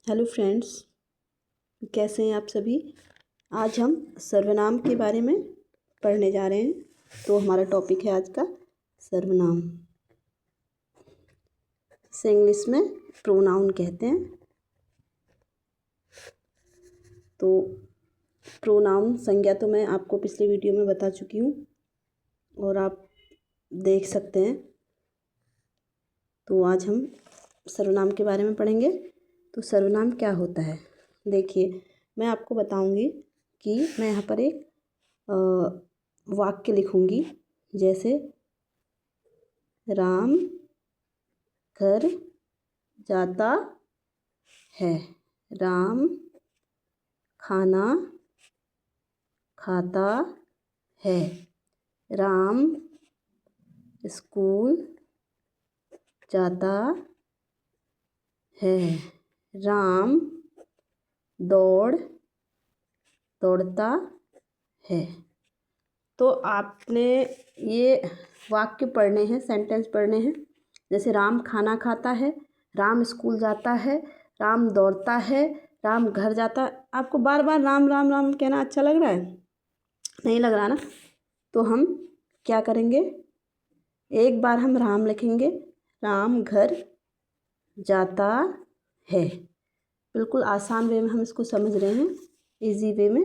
Hello friends, कैसे हैं आप सभी। आज हम सर्वनाम के बारे में पढ़ने जा रहे हैं। तो हमारा टॉपिक है आज का सर्वनाम। इसे इंग्लिश में प्रोनाउन कहते हैं। तो प्रोनाउन संज्ञा तो मैं आपको पिछले वीडियो में बता चुकी हूँ और आप देख सकते हैं। तो आज हम सर्वनाम के बारे में पढ़ेंगे। तो सर्वनाम क्या होता है, देखिए मैं आपको बताऊंगी कि मैं यहाँ पर एक वाक्य लिखूंगी। जैसे राम घर जाता है, राम खाना खाता है, राम स्कूल जाता है, राम दौड़ता है। तो आपने ये वाक्य पढ़ने हैं, सेंटेंस पढ़ने हैं। जैसे राम खाना खाता है, राम स्कूल जाता है, राम दौड़ता है, राम घर जाता है। आपको बार बार राम राम राम कहना अच्छा लग रहा है? नहीं लग रहा ना? तो हम क्या करेंगे, एक बार हम राम लिखेंगे, राम घर जाता है। बिल्कुल आसान वे में हम इसको समझ रहे हैं, इजी वे में।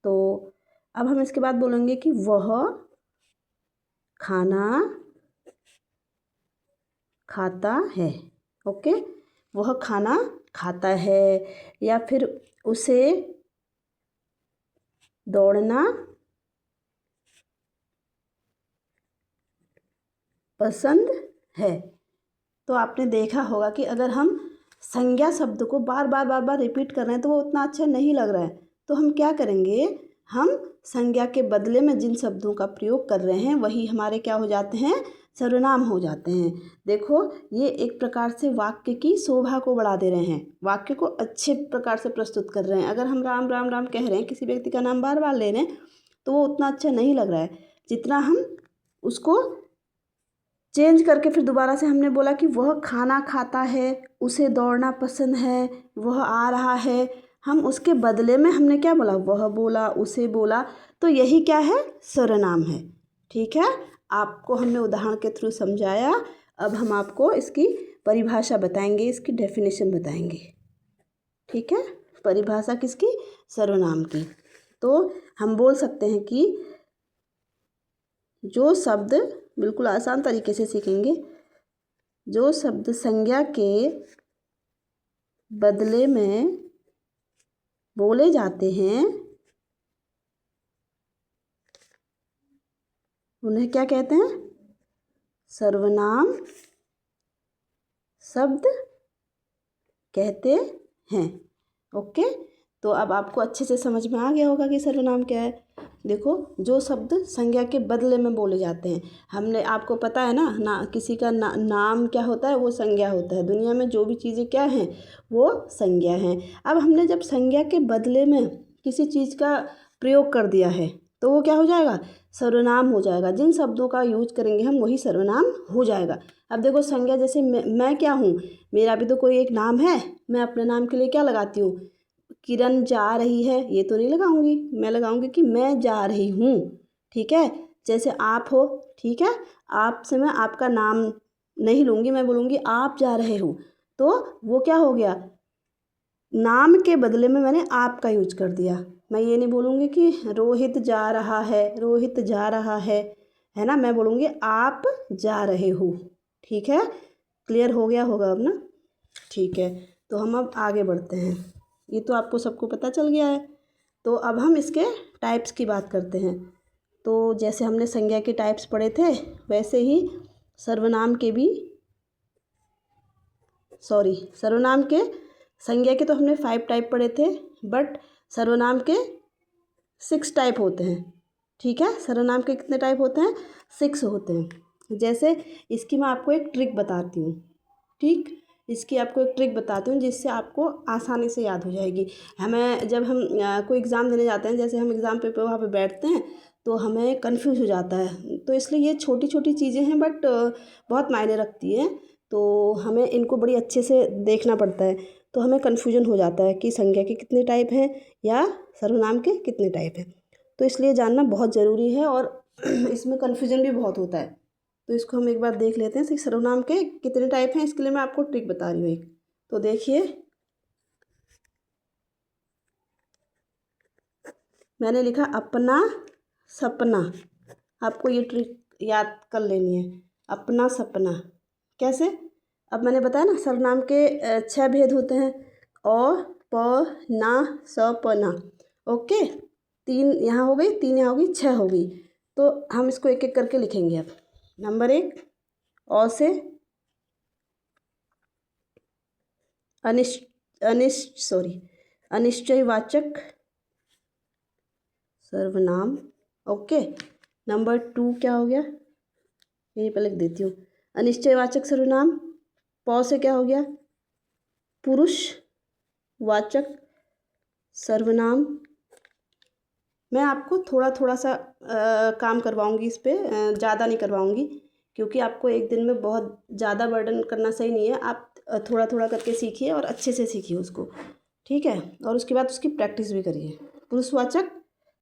तो अब हम इसके बाद बोलेंगे कि वह खाना खाता है। ओके, वह खाना खाता है, या फिर उसे दौड़ना पसंद है। तो आपने देखा होगा कि अगर हम संज्ञा शब्द को बार बार रिपीट कर रहे हैं तो वो उतना अच्छा नहीं लग रहा है। तो हम क्या करेंगे, हम संज्ञा के बदले में जिन शब्दों का प्रयोग कर रहे हैं वही हमारे क्या हो जाते हैं, सर्वनाम हो जाते हैं। देखो, ये एक प्रकार से वाक्य की शोभा को बढ़ा दे रहे हैं, वाक्य को अच्छे प्रकार से प्रस्तुत कर रहे हैं। अगर हम राम राम राम कह रहे हैं, किसी व्यक्ति का नाम बार बार ले रहे हैं, तो वो उतना अच्छा नहीं लग रहा है जितना हम उसको चेंज करके फिर दोबारा से हमने बोला कि वह खाना खाता है, उसे दौड़ना पसंद है, वह आ रहा है। हम उसके बदले में हमने क्या बोला, वह बोला, उसे बोला। तो यही क्या है, सर्वनाम है। ठीक है, आपको हमने उदाहरण के थ्रू समझाया। अब हम आपको इसकी परिभाषा बताएंगे, इसकी डेफिनेशन बताएंगे। ठीक है, परिभाषा किसकी, सर्वनाम की। तो हम बोल सकते हैं कि जो शब्द, बिल्कुल आसान तरीके से सीखेंगे, जो शब्द संज्ञा के बदले में बोले जाते हैं उन्हें क्या कहते हैं, सर्वनाम शब्द कहते हैं। ओके, तो अब आपको अच्छे से समझ में आ गया होगा कि सर्वनाम क्या है। देखो, जो शब्द संज्ञा के बदले में बोले जाते हैं, हमने आपको पता है ना किसी का नाम क्या होता है, वो संज्ञा होता है। दुनिया में जो भी चीज़ें क्या हैं, वो संज्ञा हैं। अब हमने जब संज्ञा के बदले में किसी चीज़ का प्रयोग कर दिया है तो वो क्या हो जाएगा, सर्वनाम हो जाएगा। जिन शब्दों का यूज करेंगे हम वही सर्वनाम हो जाएगा। अब देखो, संज्ञा जैसे मैं क्या हूँ, मेरा भी तो कोई एक नाम है। मैं अपने नाम के लिए क्या लगाती हूँ, किरण जा रही है, ये तो नहीं लगाऊंगी। मैं लगाऊंगी कि मैं जा रही हूँ। ठीक है, जैसे आप हो, ठीक है, आपसे मैं आपका नाम नहीं लूँगी, मैं बोलूँगी आप जा रहे हो। तो वो क्या हो गया, नाम के बदले में मैंने आप का यूज कर दिया। मैं ये नहीं बोलूँगी कि रोहित जा रहा है, रोहित जा रहा है ना, मैं बोलूँगी आप जा रहे हो। ठीक है, क्लियर हो गया होगा अब ना। ठीक है, तो हम अब आगे बढ़ते हैं। ये तो आपको सबको पता चल गया है। तो अब हम इसके टाइप्स की बात करते हैं। तो जैसे हमने संज्ञा के टाइप्स पढ़े थे, वैसे ही सर्वनाम के भी, सर्वनाम के, संज्ञा के तो हमने 5 टाइप पढ़े थे, बट सर्वनाम के 6 टाइप होते हैं। ठीक है, सर्वनाम के कितने टाइप होते हैं, 6 होते हैं। जैसे इसकी मैं आपको एक ट्रिक बताती हूँ। ठीक, इसकी आपको एक ट्रिक बताती हूँ जिससे आपको आसानी से याद हो जाएगी। हमें जब हम कोई एग्ज़ाम देने जाते हैं, जैसे हम एग्ज़ाम पे वहाँ पे बैठते हैं तो हमें कंफ्यूज हो जाता है। तो इसलिए ये छोटी छोटी चीज़ें हैं, बट बहुत मायने रखती हैं। तो हमें इनको बड़ी अच्छे से देखना पड़ता है। तो हमें कन्फ्यूजन हो जाता है कि संज्ञा के कितने टाइप हैं या सर्वनाम के कितने टाइप हैं। तो इसलिए जानना बहुत ज़रूरी है और इसमें कन्फ्यूजन भी बहुत होता है। तो इसको हम एक बार देख लेते हैं कि सर्वनाम के कितने टाइप हैं। इसके लिए मैं आपको ट्रिक बता रही हूँ एक। तो देखिए, मैंने लिखा अपना सपना। आपको ये ट्रिक याद कर लेनी है, अपना सपना। कैसे? अब मैंने बताया ना, सर्वनाम के 6 भेद होते हैं, अ, प, ना, स, प, ना। ओके, 3 यहाँ हो गई, 3 यहाँ हो गई, 6 हो गई। तो हम इसको एक एक करके लिखेंगे। अब नंबर 1, अ से अनिश्चयवाचक सर्वनाम। ओके, नंबर 2 क्या हो गया, यही पे लिख देती हूँ, अनिश्चयवाचक सर्वनाम। प से क्या हो गया, पुरुषवाचक सर्वनाम। मैं आपको थोड़ा थोड़ा सा काम करवाऊँगी इस पे, ज़्यादा नहीं करवाऊँगी, क्योंकि आपको एक दिन में बहुत ज़्यादा बर्डन करना सही नहीं है। आप थोड़ा थोड़ा करके सीखिए और अच्छे से सीखिए उसको, ठीक है। और उसके बाद उसकी प्रैक्टिस भी करिए। पुरुषवाचक